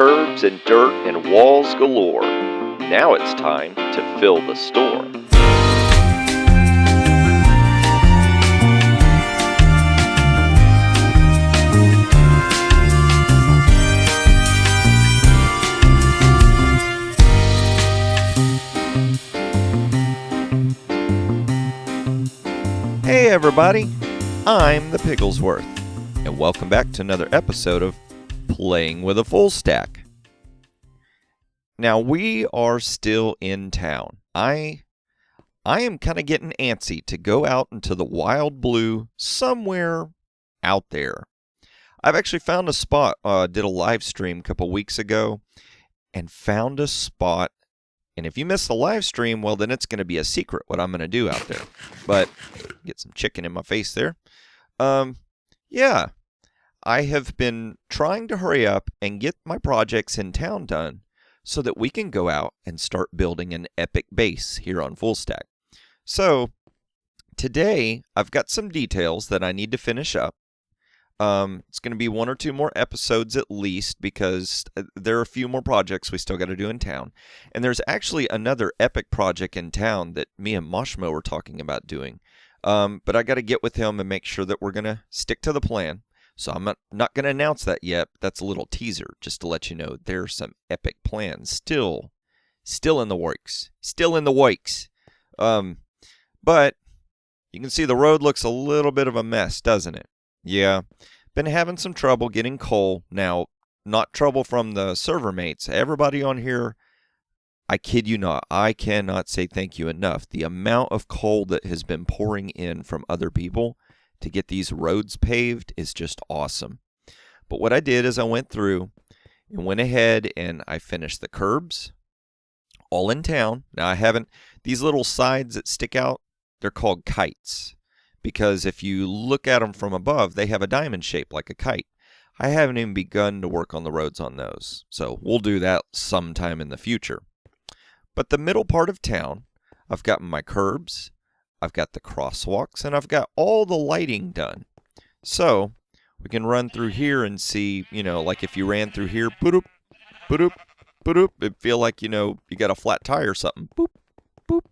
curbs and dirt and walls galore. Now it's time to fill the store. Hey everybody, I'm the Pigglesworth, and welcome back to another episode of Playing with a Fullstack. Now we are still in town. I am kind of getting antsy to go out into the wild blue somewhere out there. I've actually found a spot, did a live stream a couple weeks ago, and found a spot. And if you miss the live stream, well, then it's going to be a secret what I'm going to do out there. But get some chicken in my face there. Yeah, I have been trying to hurry up and get my projects in town done so that we can go out and start building an epic base here on Fullstack. So today I've got some details that I need to finish up. It's going to be one or two more episodes at least because there are a few more projects we still got to do in town. And there's actually another epic project in town that me and Moshmo were talking about doing. But I got to get with him and make sure that we're going to stick to the plan. So I'm not going to announce that yet. That's a little teaser just to let you know there's some epic plans still in the works. Still in the works. But you can see the road looks a little bit of a mess, doesn't it? Yeah, been having some trouble getting coal. Now, not trouble from the server mates. Everybody on here, I kid you not, I cannot say thank you enough. The amount of coal that has been pouring in from other people to get these roads paved is just awesome. But what I did is I went through and went ahead and I finished the curbs all in town. Now, I haven't, these little sides that stick out, they're called kites. Because if you look at them from above, they have a diamond shape like a kite. I haven't even begun to work on the roads on those. So we'll do that sometime in the future. But the middle part of town, I've got my curbs, I've got the crosswalks, and I've got all the lighting done. So we can run through here and see, like if you ran through here, boop, boop, boop, it'd feel like, you got a flat tire or something. Boop, boop,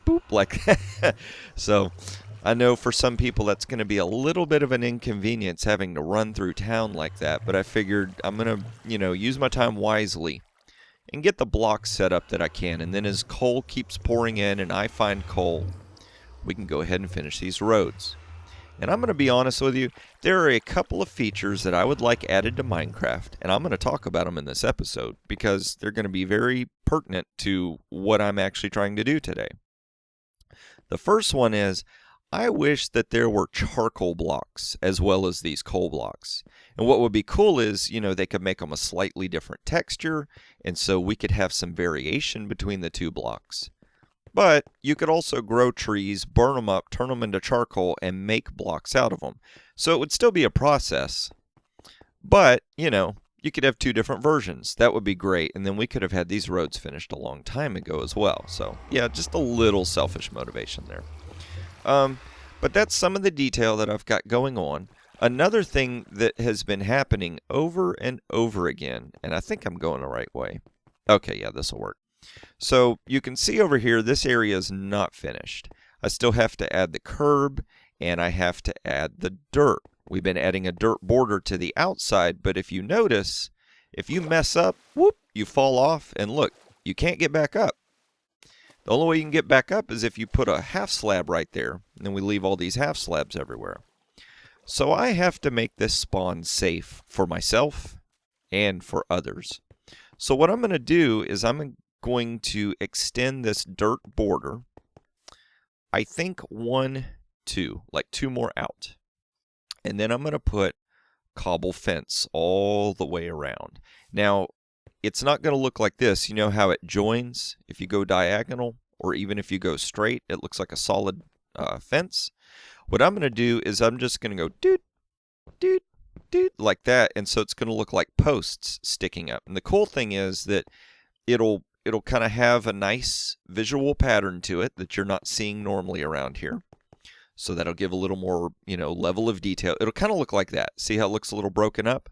boop, like that. So I know for some people that's going to be a little bit of an inconvenience having to run through town like that, but I figured I'm going to, use my time wisely and get the blocks set up that I can. And then as coal keeps pouring in and I find coal, we can go ahead and finish these roads. And I'm going to be honest with you, there are a couple of features that I would like added to Minecaft, and I'm going to talk about them in this episode because they're going to be very pertinent to what I'm actually trying to do today. The first one is, I wish that there were charcoal blocks as well as these coal blocks. And what would be cool is, they could make them a slightly different texture, and so we could have some variation between the two blocks. But you could also grow trees, burn them up, turn them into charcoal, and make blocks out of them. So it would still be a process. But, you could have two different versions. That would be great. And then we could have had these roads finished a long time ago as well. So, yeah, just a little selfish motivation there. But that's some of the detail that I've got going on. Another thing that has been happening over and over again, and I think I'm going the right way. Okay, yeah, this will work. So you can see over here, this area is not finished. I still have to add the curb, and I have to add the dirt. We've been adding a dirt border to the outside, but if you notice, if you mess up, whoop, you fall off, and look, you can't get back up. The only way you can get back up is if you put a half slab right there, and then we leave all these half slabs everywhere. So I have to make this spawn safe for myself and for others. So what I'm going to do is I'm going to extend this dirt border, I think 1, 2, like 2 more out. And then I'm going to put cobble fence all the way around. Now, it's not going to look like this. You know how it joins? If you go diagonal or even if you go straight, it looks like a solid fence. What I'm going to do is I'm just going to go doot, doot, doot, like that. And so it's going to look like posts sticking up. And the cool thing is that it'll kind of have a nice visual pattern to it that you're not seeing normally around here. So that'll give a little more, level of detail. It'll kind of look like that. See how it looks a little broken up?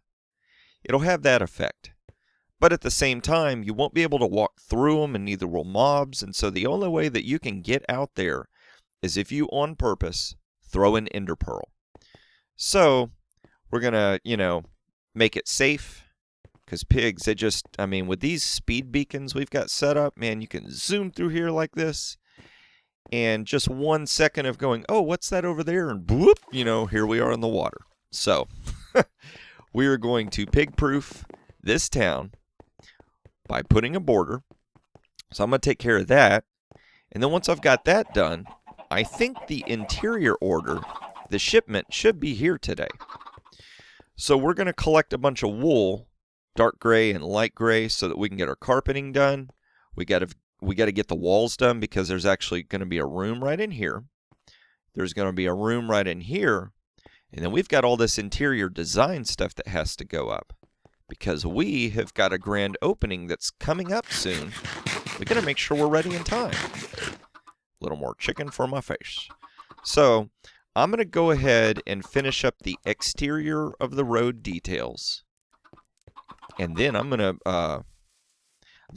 It'll have that effect. But at the same time, you won't be able to walk through them, and neither will mobs. And so the only way that you can get out there is if you, on purpose, throw an ender pearl. So we're going to, make it safe. Because pigs, they just, with these speed beacons we've got set up, man, you can zoom through here like this. And just 1 second of going, oh, what's that over there? And whoop, here we are in the water. So we are going to pig-proof this town by putting a border. So I'm going to take care of that. And then once I've got that done, I think the interior order, the shipment, should be here today. So we're going to collect a bunch of wool, dark gray and light gray, so that we can get our carpeting done. We got to get the walls done because there's actually going to be a room right in here. There's going to be a room right in here. And then we've got all this interior design stuff that has to go up because we have got a grand opening that's coming up soon. We got to make sure we're ready in time. A little more chicken for my face. So I'm going to go ahead and finish up the exterior of the road details. And then I'm going to, I've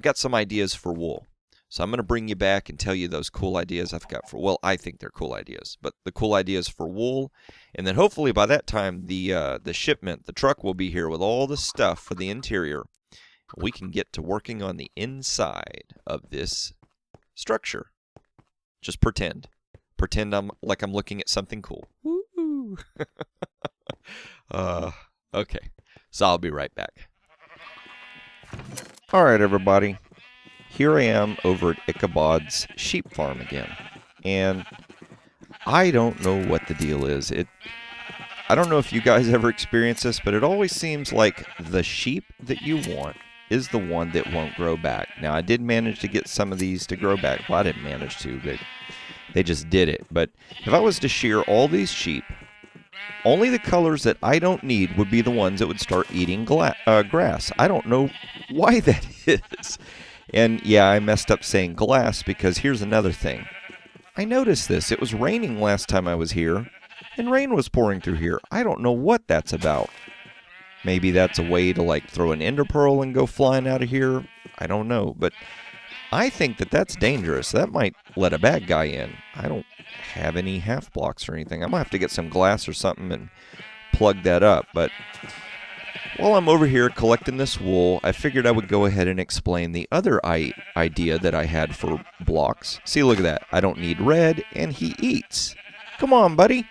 got some ideas for wool. So I'm going to bring you back and tell you those cool ideas I've got for, well, I think they're cool ideas, but the cool ideas for wool. And then hopefully by that time, the shipment, the truck will be here with all the stuff for the interior. We can get to working on the inside of this structure. Just pretend. Pretend I'm looking at something cool. Woo! Okay. So I'll be right back. All right, everybody. Here I am over at Ichabod's sheep farm again. And I don't know what the deal is. I don't know if you guys ever experience this, but it always seems like the sheep that you want is the one that won't grow back. Now, I did manage to get some of these to grow back. Well, I didn't manage to. They just did it. But if I was to shear all these sheep, only the colors that I don't need would be the ones that would start eating grass. I don't know why that is. And yeah, I messed up saying glass because here's another thing. I noticed this. It was raining last time I was here, and rain was pouring through here. I don't know what that's about. Maybe that's a way to throw an ender pearl and go flying out of here. I don't know, but I think that that's dangerous. That might let a bad guy in. I don't have any half blocks or anything. I'm going to have to get some glass or something and plug that up. But while I'm over here collecting this wool, I figured I would go ahead and explain the other idea that I had for blocks. See, look at that. I don't need red, and he eats. Come on, buddy.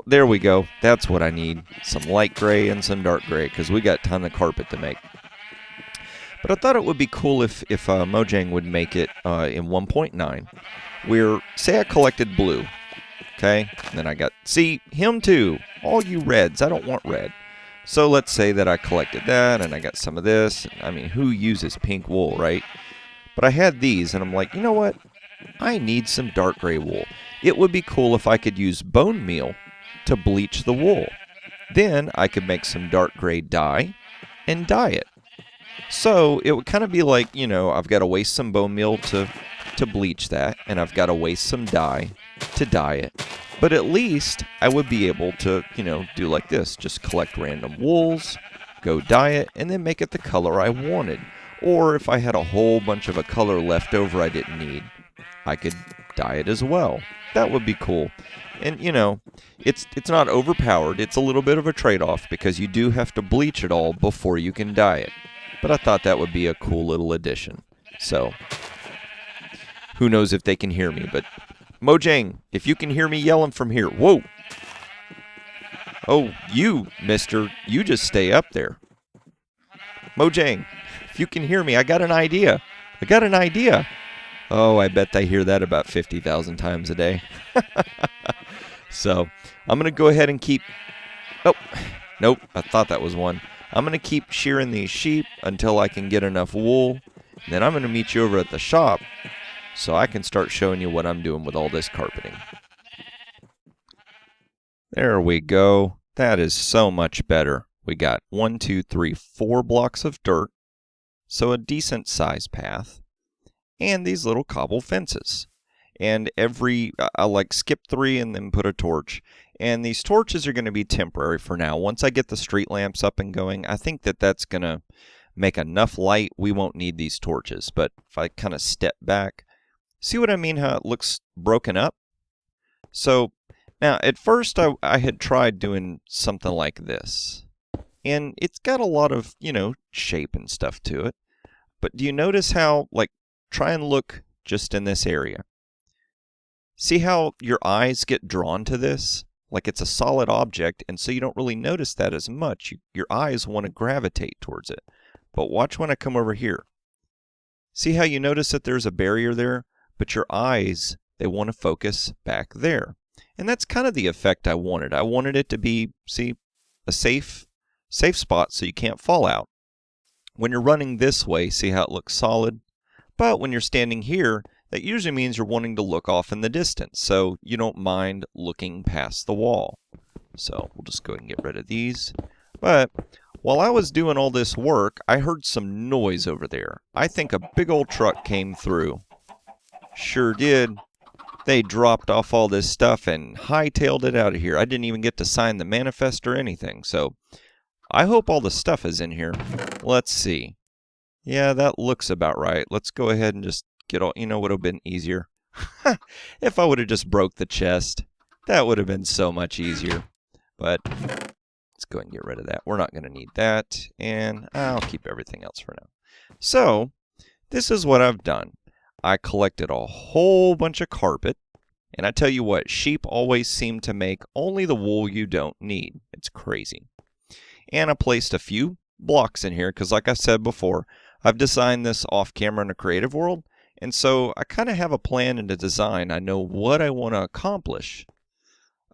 There we go. That's what I need. Some light gray and some dark gray, because we got a ton of carpet to make. But I thought it would be cool if Mojang would make it in 1.9, where, say I collected blue, okay? And then see, him too. All you reds, I don't want red. So let's say that I collected that, and I got some of this. Who uses pink wool, right? But I had these, and I'm like, you know what? I need some dark gray wool. It would be cool if I could use bone meal to bleach the wool. Then I could make some dark gray dye and dye it. So it would kind of be like, I've got to waste some bone meal to bleach that, and I've got to waste some dye to dye it. But at least I would be able to, do like this. Just collect random wools, go dye it, and then make it the color I wanted. Or if I had a whole bunch of a color left over I didn't need, I could dye it as well. That would be cool. And, it's not overpowered. It's a little bit of a trade-off because you do have to bleach it all before you can dye it. But I thought that would be a cool little addition. So, who knows if they can hear me, but Mojang, if you can hear me yelling from here, whoa! Oh, you, mister, you just stay up there. Mojang, if you can hear me, I got an idea. Oh, I bet they hear that about 50,000 times a day. So, I'm going to go ahead and keep... Oh, nope, I thought that was one. I'm going to keep shearing these sheep until I can get enough wool. And then I'm going to meet you over at the shop so I can start showing you what I'm doing with all this carpeting. There we go. That is so much better. We got 1, 2, 3, 4 blocks of dirt, so a decent size path, and these little cobble fences. And I'll like skip 3 and then put a torch. And these torches are going to be temporary for now. Once I get the street lamps up and going, I think that that's going to make enough light. We won't need these torches. But if I kind of step back, see what I mean, how it looks broken up? So now at first I had tried doing something like this. And it's got a lot of, shape and stuff to it. But do you notice how, like, try and look just in this area. See how your eyes get drawn to this? Like it's a solid object, and so you don't really notice that as much. Your eyes want to gravitate towards it. But watch when I come over here. See how you notice that there's a barrier there? But your eyes, they want to focus back there. And that's kind of the effect I wanted. I wanted it to be, see, a safe spot so you can't fall out. When you're running this way, see how it looks solid? But when you're standing here, that usually means you're wanting to look off in the distance, so you don't mind looking past the wall. So we'll just go ahead and get rid of these. But while I was doing all this work, I heard some noise over there. I think a big old truck came through. Sure did. They dropped off all this stuff and hightailed it out of here. I didn't even get to sign the manifest or anything, so I hope all the stuff is in here. Let's see. Yeah, that looks about right. Let's go ahead and just get all, what would have been easier? If I would have just broke the chest, that would have been so much easier. But let's go ahead and get rid of that. We're not going to need that, and I'll keep everything else for now. So, this is what I've done. I collected a whole bunch of carpet, and I tell you what, sheep always seem to make only the wool you don't need. It's crazy. And I placed a few blocks in here, because like I said before, I've designed this off camera in a creative world, and so I kind of have a plan and a design. I know what I want to accomplish.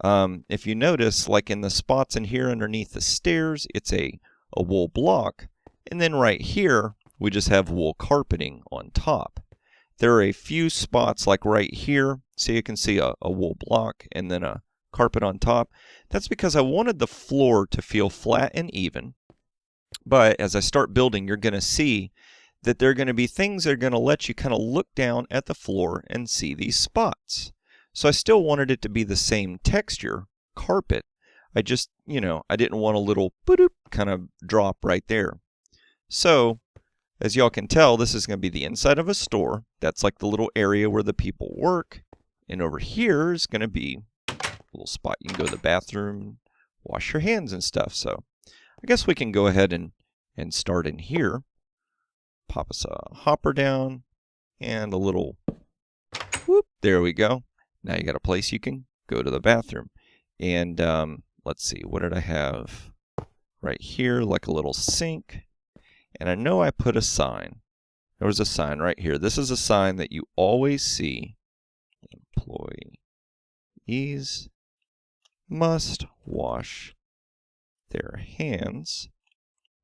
If you notice, like in the spots in here underneath the stairs, it's a wool block, and then right here, we just have wool carpeting on top. There are a few spots like right here, so you can see a wool block and then a carpet on top. That's because I wanted the floor to feel flat and even. But as I start building, you're going to see that there are going to be things that are going to let you kind of look down at the floor and see these spots. So I still wanted it to be the same texture, carpet. I just, I didn't want a little boop kind of drop right there. So, as y'all can tell, this is going to be the inside of a store. That's like the little area where the people work. And over here is going to be a little spot you can go to the bathroom, wash your hands and stuff. So I guess we can go ahead and start in here. Pop us a hopper down and a little whoop. There we go. Now you got a place you can go to the bathroom. And let's see, what did I have right here? Like a little sink. And I know I put a sign. There was a sign right here. This is a sign that you always see. Employees must wash their hands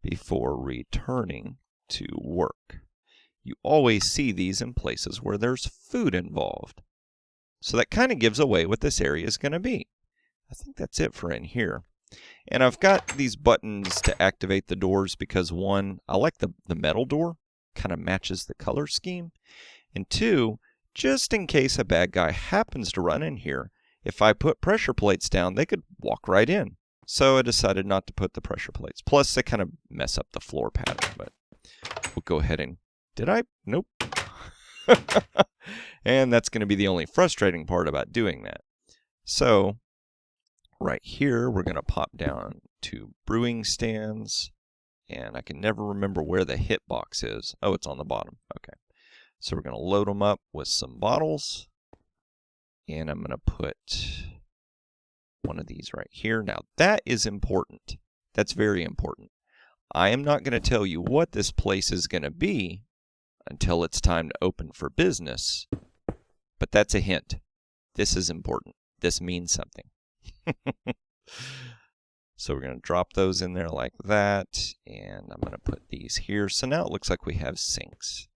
before returning to work. You always see these in places where there's food involved. So that kind of gives away what this area is going to be. I think that's it for in here. And I've got these buttons to activate the doors because one, I like the metal door, kind of matches the color scheme. And two, just in case a bad guy happens to run in here, if I put pressure plates down, they could walk right in. So I decided not to put the pressure plates. Plus, they kind of mess up the floor pattern, but we'll go ahead and... Did I? Nope. And that's going to be the only frustrating part about doing that. So, right here, we're going to pop down to brewing stands. And I can never remember where the hit box is. Oh, it's on the bottom. Okay. So we're going to load them up with some bottles. And I'm going to put one of these right here. Now, that is important. That's very important. I am not going to tell you what this place is going to be until it's time to open for business. But that's a hint. This is important. This means something. So we're going to drop those in there like that. And I'm going to put these here. So now it looks like we have sinks.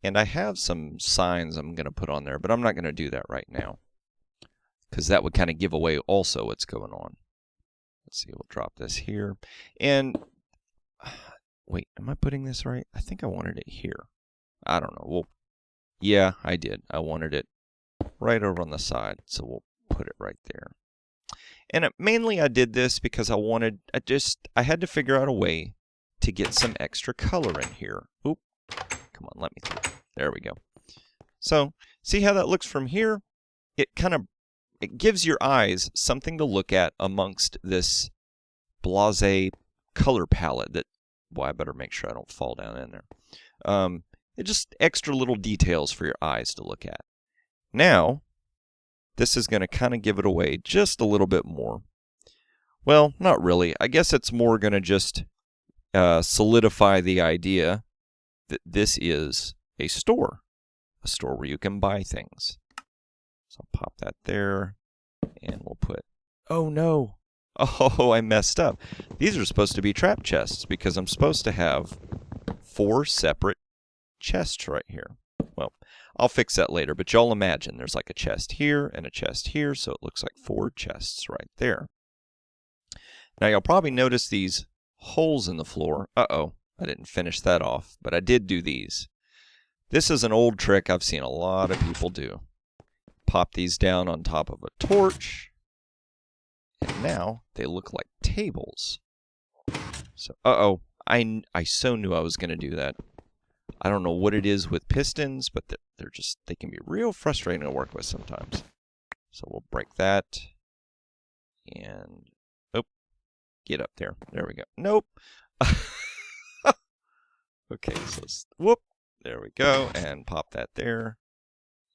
And I have some signs I'm going to put on there, but I'm not going to do that right now, because that would kind of give away also what's going on. Let's see, we'll drop this here. And, wait, am I putting this right? I think I wanted it here. I don't know. Well, yeah, I did. I wanted it right over on the side. So we'll put it right there. And mainly I did this because I had to figure out a way to get some extra color in here. Oop, come on, let me through. There we go. So, see how that looks from here? It gives your eyes something to look at amongst this blasé color palette that, well, I better make sure I don't fall down in there. It just extra little details for your eyes to look at. Now, this is going to kind of give it away just a little bit more. Well, not really. I guess it's more going to just solidify the idea that this is a store where you can buy things. So I'll pop that there, and we'll put, oh no, oh, I messed up. These are supposed to be trap chests because I'm supposed to have 4 separate chests right here. Well, I'll fix that later, but y'all imagine there's like a chest here and a chest here, so it looks like 4 chests right there. Now you'll probably notice these holes in the floor. Uh-oh, I didn't finish that off, but I did do these. This is an old trick I've seen a lot of people do. Pop these down on top of a torch, and now they look like tables. So, uh-oh, I so knew I was going to do that. I don't know what it is with pistons, but they can be real frustrating to work with sometimes. So we'll break that, and oh, get up there. There we go. Nope. Okay, so whoop, there we go, and pop that there.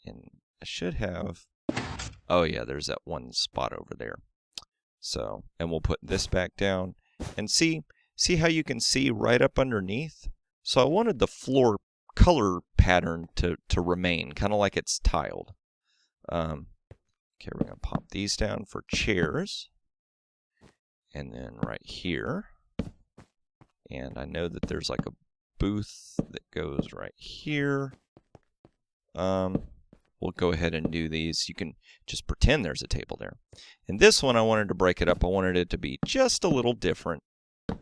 And I should have, oh yeah, there's that one spot over there. So, and we'll put this back down, and see how you can see right up underneath? So I wanted the floor color pattern to remain, kind of like it's tiled. Okay, we're going to pop these down for chairs. And then right here. And I know that there's like a booth that goes right here. We'll go ahead and do these. You can just pretend there's a table there. And this one, I wanted to break it up. I wanted it to be just a little different.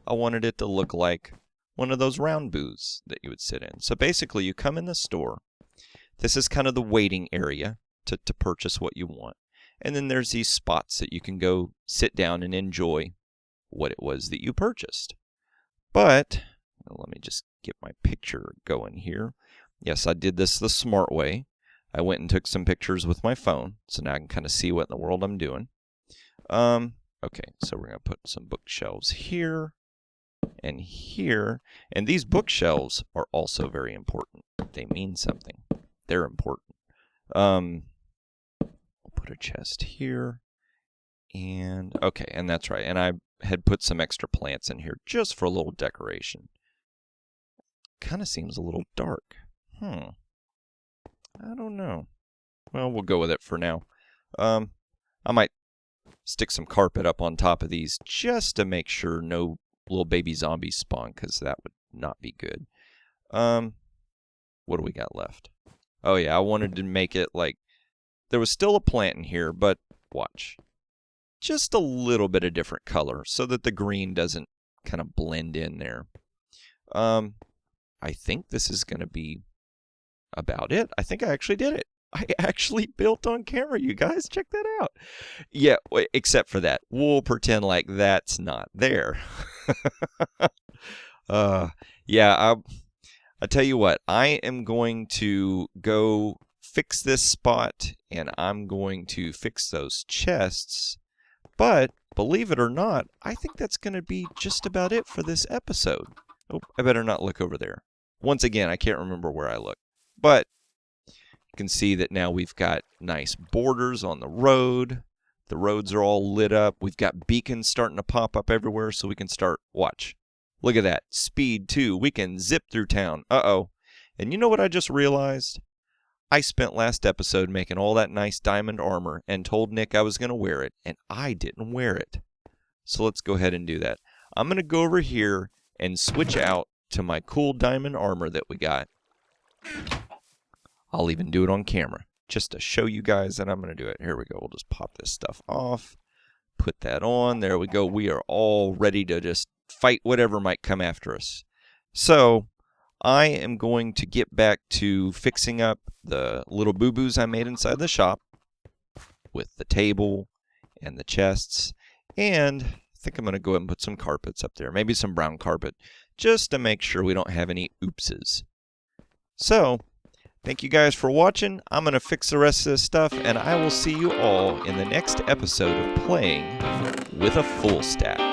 I wanted it to look like one of those round booths that you would sit in. So basically, you come in the store. This is kind of the waiting area to purchase what you want. And then there's these spots that you can go sit down and enjoy what it was that you purchased. But, let me just get my picture going here. Yes, I did this the smart way. I went and took some pictures with my phone, so now I can kind of see what in the world I'm doing. Okay, so we're going to put some bookshelves here and here. And these bookshelves are also very important. They mean something. They're important. We'll put a chest here. And, okay, and that's right. And I had put some extra plants in here just for a little decoration. Kind of seems a little dark. I don't know. Well, we'll go with it for now. I might stick some carpet up on top of these just to make sure no little baby zombies spawn, because that would not be good. What do we got left? Oh yeah, I wanted to make it like there was still a plant in here, but watch. Just a little bit of different color so that the green doesn't kind of blend in there. I think this is going to be about it. I think I actually did it. I actually built on camera, you guys. Check that out. Yeah, except for that. We'll pretend like that's not there. Yeah, I tell you what. I am going to go fix this spot, and I'm going to fix those chests. But, believe it or not, I think that's going to be just about it for this episode. Oh, I better not look over there. Once again, I can't remember where I look. But you can see that now we've got nice borders on the road. The roads are all lit up. We've got beacons starting to pop up everywhere so we can start, watch. Look at that. Speed 2. We can zip through town. Uh-oh. And you know what I just realized? I spent last episode making all that nice diamond armor and told Nick I was going to wear it, and I didn't wear it. So let's go ahead and do that. I'm going to go over here and switch out to my cool diamond armor that we got. I'll even do it on camera just to show you guys that I'm going to do it. Here we go. We'll just pop this stuff off. Put that on. There we go. We are all ready to just fight whatever might come after us. So I am going to get back to fixing up the little boo-boos I made inside the shop. with the table and the chests, and I think I'm going to go ahead and put some carpets up there, maybe some brown carpet, just to make sure we don't have any oopses. So, thank you guys for watching. I'm going to fix the rest of this stuff, and I will see you all in the next episode of Playing with a Full Stack.